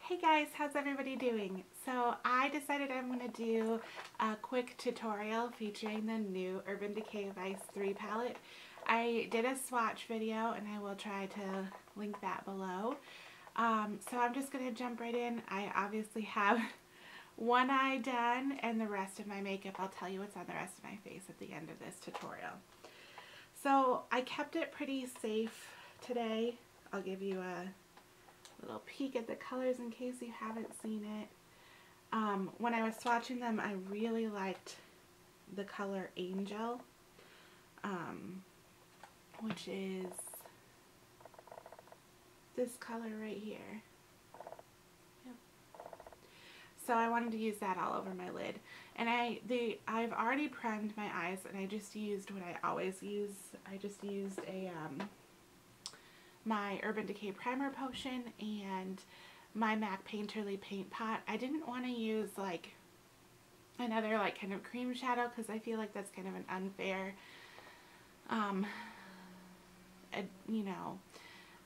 Hey guys, how's everybody doing? So I decided I'm going to do a quick tutorial featuring the new Urban Decay Vice 3 palette. I did a swatch video and I will try to link that below. So I'm just going to jump right in. I obviously have one eye done and the rest of my makeup. I'll tell you what's on the rest of my face at the end of this tutorial. So I kept it pretty safe today. I'll give you a little peek at the colors in case you haven't seen it. When I was swatching them, I really liked the color Angel, which is this color right here. Yep. So I wanted to use that all over my lid. And I've already primed my eyes, and I just used what I always use. I just used my Urban Decay Primer Potion and my MAC Painterly Paint Pot. I didn't want to use like another like kind of cream shadow because I feel like that's kind of an unfair, you know,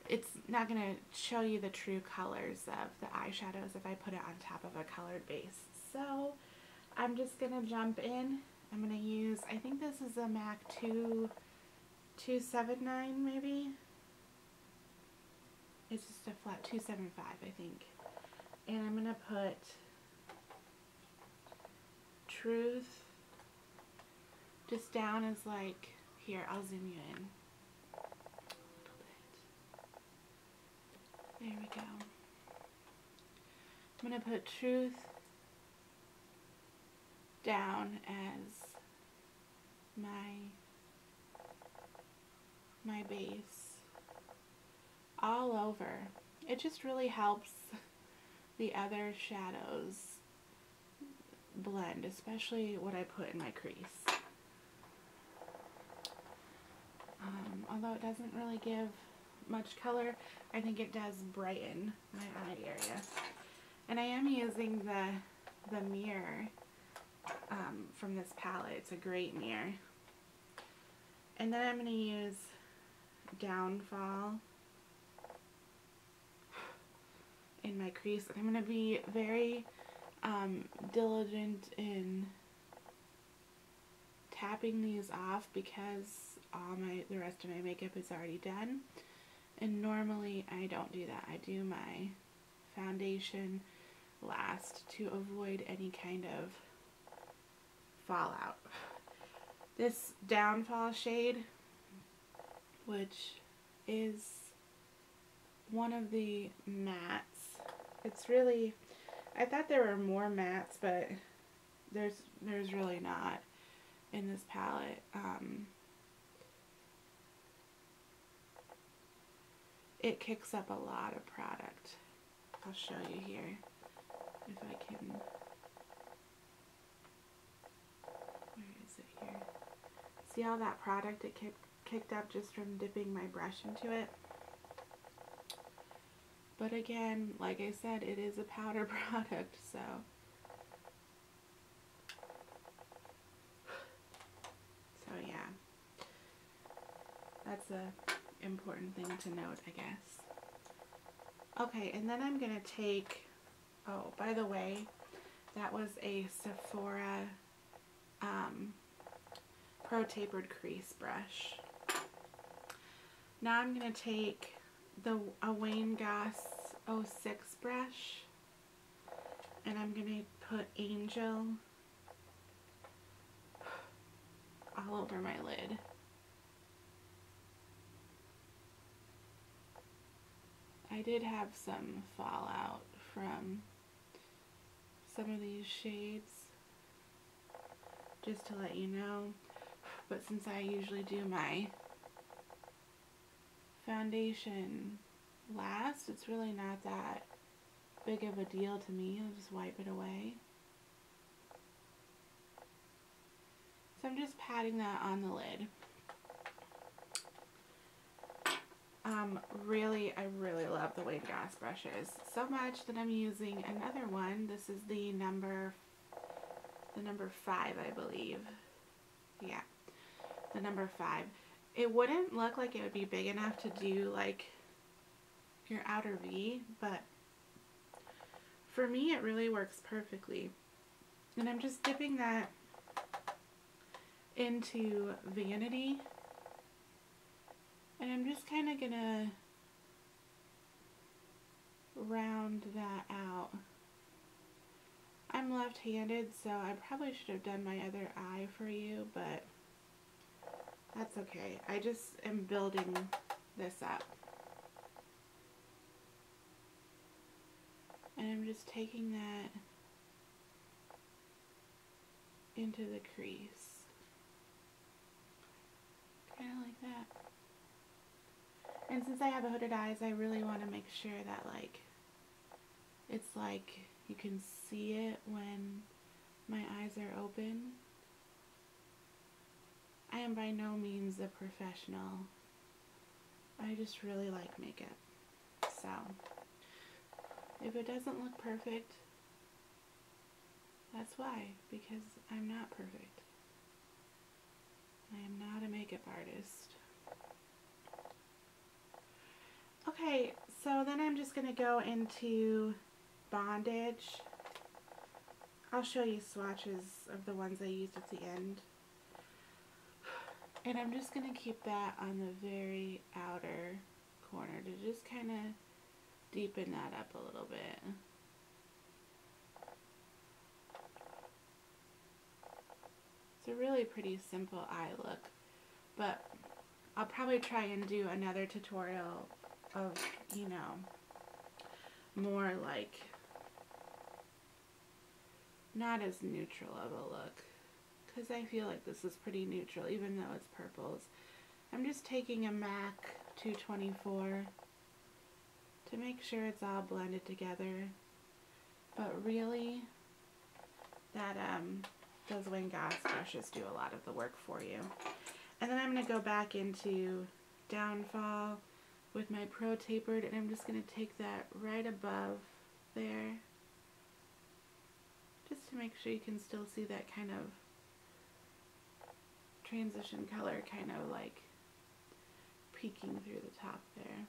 it's not going to show you the true colors of the eyeshadows if I put it on top of a colored base. So I'm just going to jump in. I'm going to use, I think this is a MAC 279 maybe. It's just a flat 275, I think. And I'm going to put Truth just down as like, here, I'll zoom you in a little bit. There we go. I'm going to put Truth down as my base all over. It just really helps the other shadows blend, especially what I put in my crease. Although it doesn't really give much color, I think it does brighten my eye area. And I am using the mirror from this palette. It's a great mirror. And then I'm going to use Downfall in my crease, and I'm going to be very diligent in tapping these off because the rest of my makeup is already done, and normally I don't do that. I do my foundation last to avoid any kind of fallout. This Downfall shade, which is one of the mattes. It's really, I thought there were more mattes, but there's really not in this palette. It kicks up a lot of product. I'll show you here if I can. Where is it here? See all that product it kicked up just from dipping my brush into it? But again, like I said, it is a powder product, so yeah. That's a important thing to note, I guess. Okay, and then I'm going to take, oh, by the way, that was a Sephora Pro Tapered Crease brush. Now I'm going to take a Wayne Goss 06 brush, and I'm going to put Angel all over my lid. I did have some fallout from some of these shades, just to let you know, but since I usually do my foundation last, it's really not that big of a deal to me. I'll just wipe it away. So I'm just patting that on the lid. I really love the Wayne Goss brushes so much that I'm using another one. This is the number 5, I believe. Yeah, the number 5. It wouldn't look like it would be big enough to do like your outer V, but for me it really works perfectly. And I'm just dipping that into Vanity. And I'm just kind of gonna round that out. I'm left-handed, so I probably should have done my other eye for you, but that's okay. I just am building this up. And I'm just taking that into the crease. Kind of like that. And since I have hooded eyes, I really want to make sure that it's like you can see it when my eyes are open. I am by no means a professional. I just really like makeup. So, if it doesn't look perfect, that's why, because I'm not perfect. I am not a makeup artist. Okay, so then I'm just going to go into Bondage. I'll show you swatches of the ones I used at the end. And I'm just going to keep that on the very outer corner to just kind of deepen that up a little bit. It's a really pretty simple eye look, but I'll probably try and do another tutorial of, you know, more like not as neutral of a look, because I feel like this is pretty neutral even though it's purples. I'm just taking a MAC 224 to make sure it's all blended together, but really that those Wayne Goss brushes do a lot of the work for you. And then I'm going to go back into Downfall with my Pro Tapered, and I'm just going to take that right above there, just to make sure you can still see that kind of transition color kind of like peeking through the top there.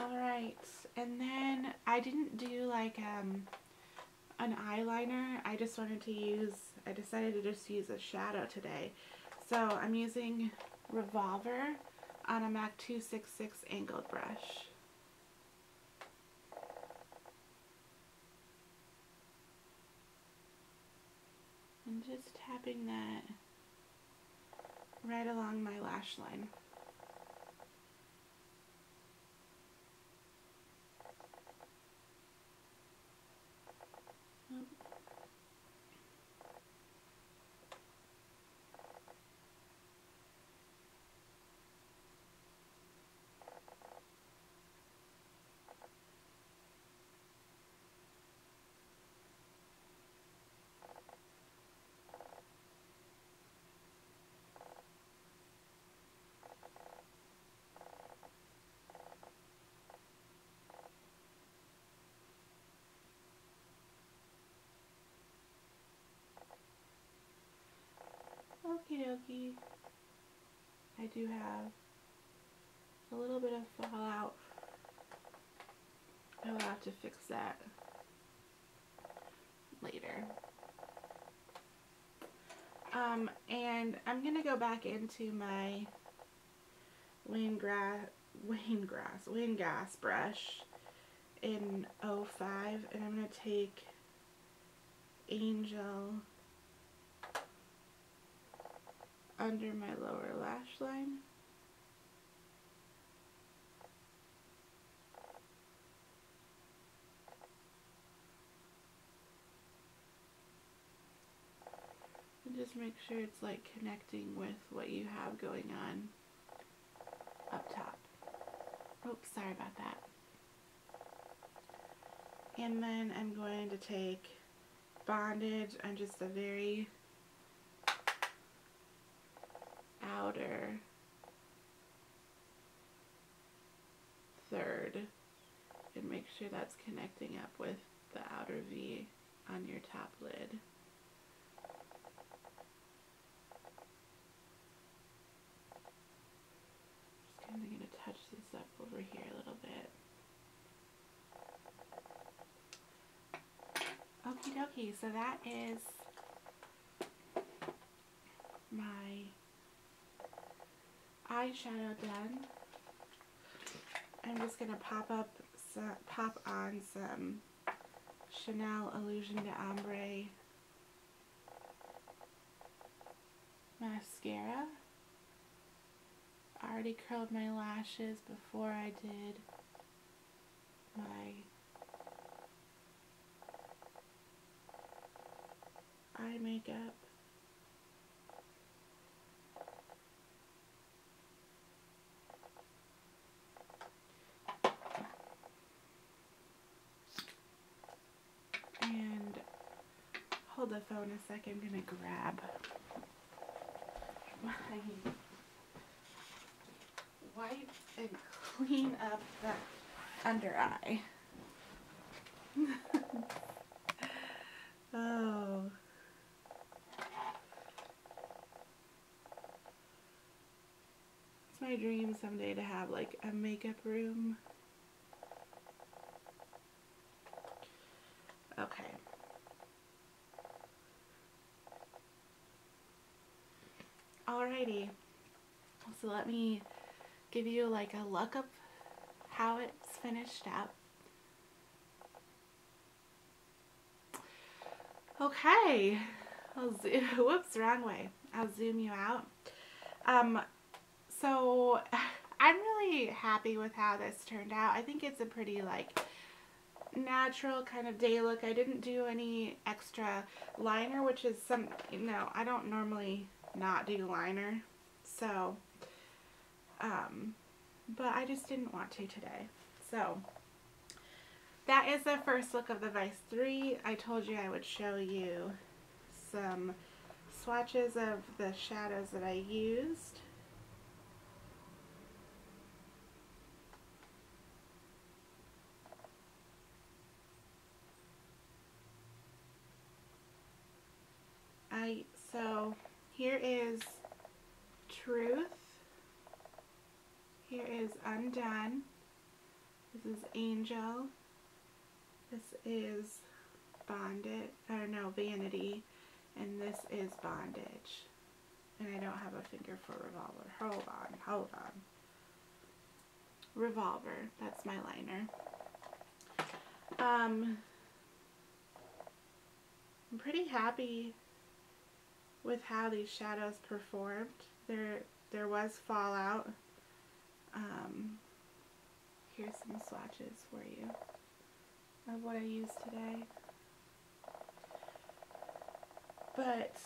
Alright, and then I didn't do like an eyeliner. I just wanted to use, I decided to just use a shadow today. So I'm using Revolver on a MAC 266 angled brush. And just tapping that right along my lash line. Okie dokie. I do have a little bit of fallout. I will have to fix that later. And I'm going to go back into my Wayne Goss brush in 05, and I'm going to take Angel under my lower lash line. And just make sure it's like connecting with what you have going on up top. Oops, sorry about that. And then I'm going to take Bondage on just a very outer third and make sure that's connecting up with the outer V on your top lid. Just kind of going to touch this up over here a little bit. Okay, so that is my eyeshadow done. I'm just gonna pop on some Chanel Illusion d'Ombre mascara. I already curled my lashes before I did my eye makeup. And hold the phone a second, I'm gonna grab my wipes and clean up the under eye. Oh. It's my dream someday to have like a makeup room. Okay. Alrighty. So let me give you like a look of how it's finished up. Okay. Whoops, wrong way. I'll zoom you out. So I'm really happy with how this turned out. I think it's a pretty like natural kind of day look. I didn't do any extra liner, which is I don't normally not do liner. So, but I just didn't want to today. So that is the first look of the Vice 3. I told you I would show you some swatches of the shadows that I used. So here is Truth. Here is Undone. This is Angel. This is Vanity. And this is Bondage. And I don't have a finger for Revolver. Hold on. Revolver. That's my liner. I'm pretty happy with how these shadows performed. There was fallout. Here's some swatches for you of what I used today. But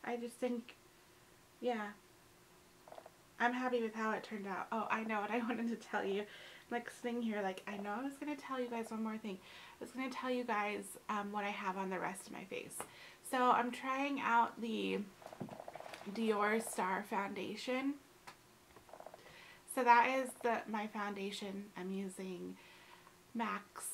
I just think, yeah, I'm happy with how it turned out. Oh, I know what I wanted to tell you. Next thing here, like, I know I was going to tell you guys one more thing. I was going to tell you guys what I have on the rest of my face. So I'm trying out the Dior Star Foundation. So that is my foundation. I'm using MAC's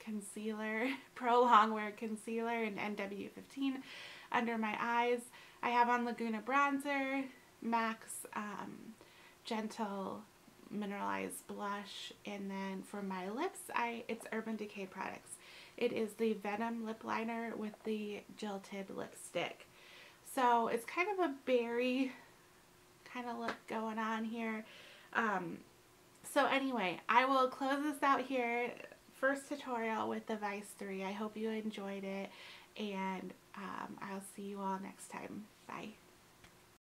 concealer, Pro Longwear Concealer in NW15 under my eyes. I have on Laguna Bronzer, MAC's Gentle Mineralized Blush, and then for my lips, it's Urban Decay products. It is the Venom Lip Liner with the Jilted Lipstick. So it's kind of a berry kind of look going on here. So anyway, I will close this out here. First tutorial with the Vice 3. I hope you enjoyed it, and I'll see you all next time. Bye.